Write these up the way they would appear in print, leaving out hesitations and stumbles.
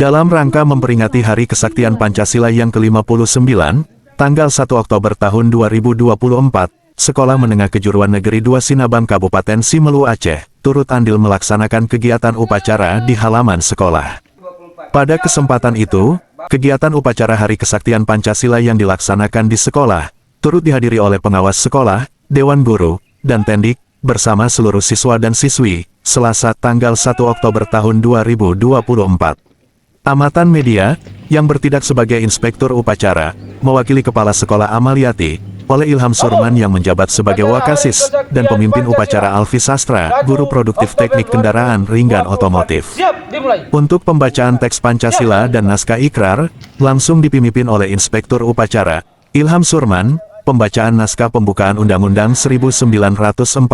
Dalam rangka memperingati Hari Kesaktian Pancasila yang ke-59, tanggal 1 Oktober tahun 2024, Sekolah Menengah Kejuruan Negeri 2 Sinabang Kabupaten Simelu Aceh, turut andil melaksanakan kegiatan upacara di halaman sekolah. Pada kesempatan itu, kegiatan upacara Hari Kesaktian Pancasila yang dilaksanakan di sekolah, turut dihadiri oleh pengawas sekolah, Dewan Guru, dan Tendik, bersama seluruh siswa dan siswi, Selasa tanggal 1 Oktober tahun 2024. Amatan media, yang bertindak sebagai inspektur upacara, mewakili Kepala Sekolah Amaliati, oleh Ilham Surman yang menjabat sebagai Wakasis, dan pemimpin upacara Alfi Sastra, Guru Produktif Teknik Kendaraan Ringan Otomotif. Untuk pembacaan teks Pancasila dan naskah ikrar, langsung dipimpin oleh inspektur upacara, Ilham Surman, pembacaan naskah pembukaan Undang-Undang 1945,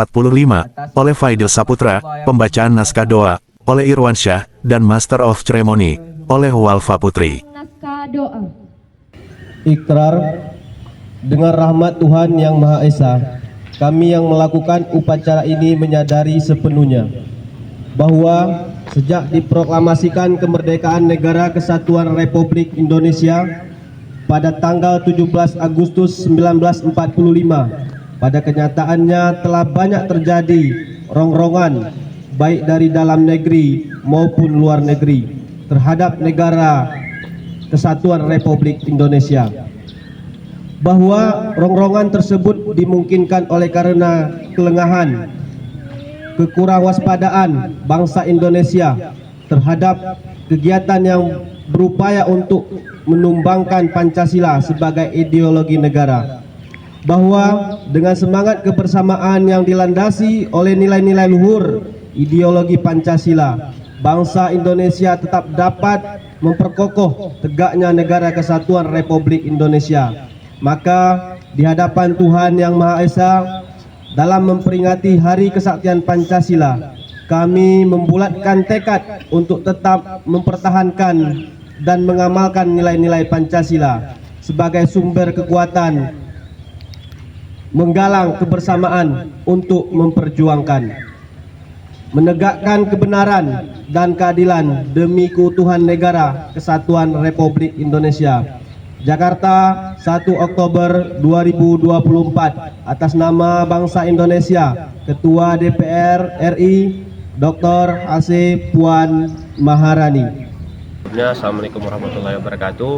oleh Faidil Saputra, pembacaan naskah doa, oleh Irwan Syah, dan Master of Ceremony, oleh Walfa Putri. Naskah doa. Ikrar, dengan rahmat Tuhan Yang Maha Esa, kami yang melakukan upacara ini menyadari sepenuhnya bahwa sejak diproklamasikan kemerdekaan Negara Kesatuan Republik Indonesia pada tanggal 17 Agustus 1945, pada kenyataannya telah banyak terjadi rongrongan baik dari dalam negeri maupun luar negeri terhadap Negara Kesatuan Republik Indonesia. Bahwa rongrongan tersebut dimungkinkan oleh karena kelengahan, kekurangwaspadaan bangsa Indonesia terhadap kegiatan yang berupaya untuk menumbangkan Pancasila sebagai ideologi negara. Bahwa dengan semangat kebersamaan yang dilandasi oleh nilai-nilai luhur ideologi Pancasila, bangsa Indonesia tetap dapat memperkokoh tegaknya Negara Kesatuan Republik Indonesia. Maka di hadapan Tuhan Yang Maha Esa, dalam memperingati Hari Kesaktian Pancasila, kami membulatkan tekad untuk tetap mempertahankan dan mengamalkan nilai-nilai Pancasila sebagai sumber kekuatan, menggalang kebersamaan untuk memperjuangkan, menegakkan kebenaran dan keadilan demi keutuhan Negara Kesatuan Republik Indonesia. Jakarta, 1 Oktober 2024, atas nama bangsa Indonesia, Ketua DPR RI, Dr. Asih Puan Maharani. Assalamualaikum warahmatullahi wabarakatuh.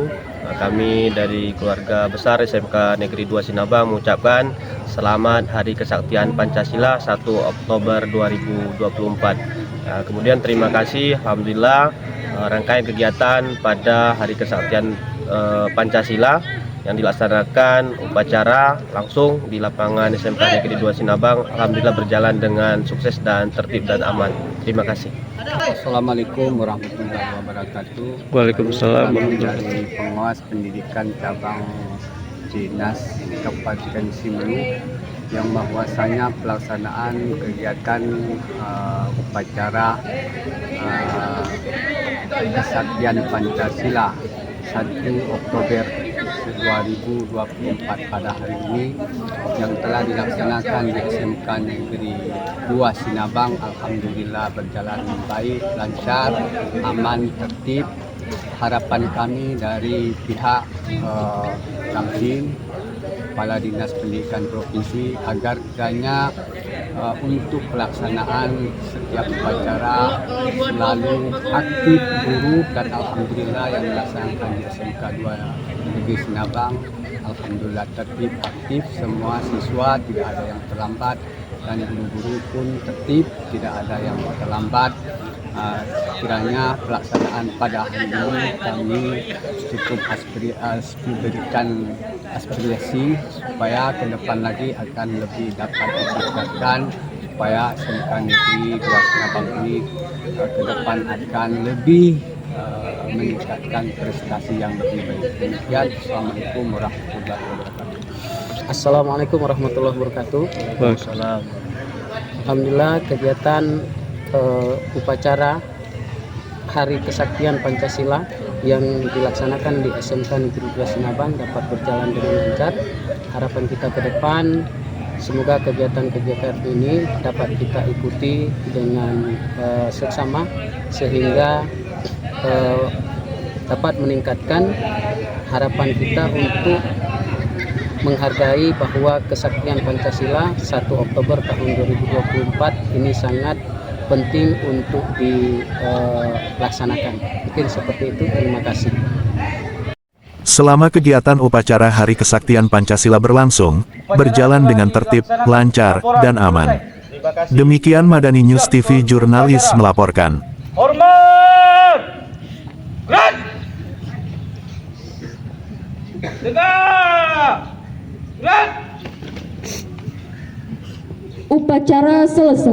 Kami dari keluarga besar SMK Negeri 2 Sinabang mengucapkan selamat Hari Kesaktian Pancasila 1 Oktober 2024. Kemudian terima kasih, alhamdulillah, rangkaian kegiatan pada Hari Kesaktian Pancasila yang dilaksanakan upacara langsung di lapangan SMK Negeri 2 Sinabang, alhamdulillah berjalan dengan sukses dan tertib dan aman. Terima kasih. Assalamualaikum warahmatullahi wabarakatuh. Waalaikumsalam. Kami dari pengawas pendidikan cabang Dinas Kabupaten Simelu yang bahwasanya pelaksanaan kegiatan upacara Kesaktian Pancasila 1 Oktober 2024 pada hari ini yang telah dilaksanakan di SMK Negeri 2 Sinabang, alhamdulillah berjalan baik, lancar, aman, tertib. Harapan kami dari pihak Kamdin, Kepala Dinas Pendidikan Provinsi, agar kiranya untuk pelaksanaan setiap upacara selalu aktif guru, dan alhamdulillah yang dilaksanakan di SMK 2 Negeri Sinabang alhamdulillah tertib, aktif, semua siswa tidak ada yang terlambat dan guru-guru pun tertib, tidak ada yang terlambat. Kiranya pelaksanaan pada hari ini kami cukup berikan aspirasi supaya ke depan lagi akan lebih dapat ditingkatkan, supaya SMK Negeri 2 Sinabang ini ke depan akan lebih meningkatkan prestasi yang lebih baik. Demikian, Assalamualaikum warahmatullahi wabarakatuh. Assalamualaikum warahmatullahi wabarakatuh. Waalaikumsalam. Alhamdulillah, kegiatan upacara Hari Kesaktian Pancasila yang dilaksanakan di SMK Negeri 2 Sinabang dapat berjalan dengan lancar. Harapan kita ke depan, semoga kegiatan-kegiatan ini dapat kita ikuti dengan seksama, sehingga dapat meningkatkan harapan kita untuk menghargai bahwa kesaktian Pancasila 1 Oktober tahun 2024 ini sangat penting untuk dilaksanakan. Mungkin seperti itu. Terima kasih. Selama kegiatan upacara Hari Kesaktian Pancasila berlangsung, berjalan dengan tertib, lancar, dan aman. Demikian Madani News TV jurnalis melaporkan. Hormat! Gerak! Tegak! Gerak! Upacara selesai.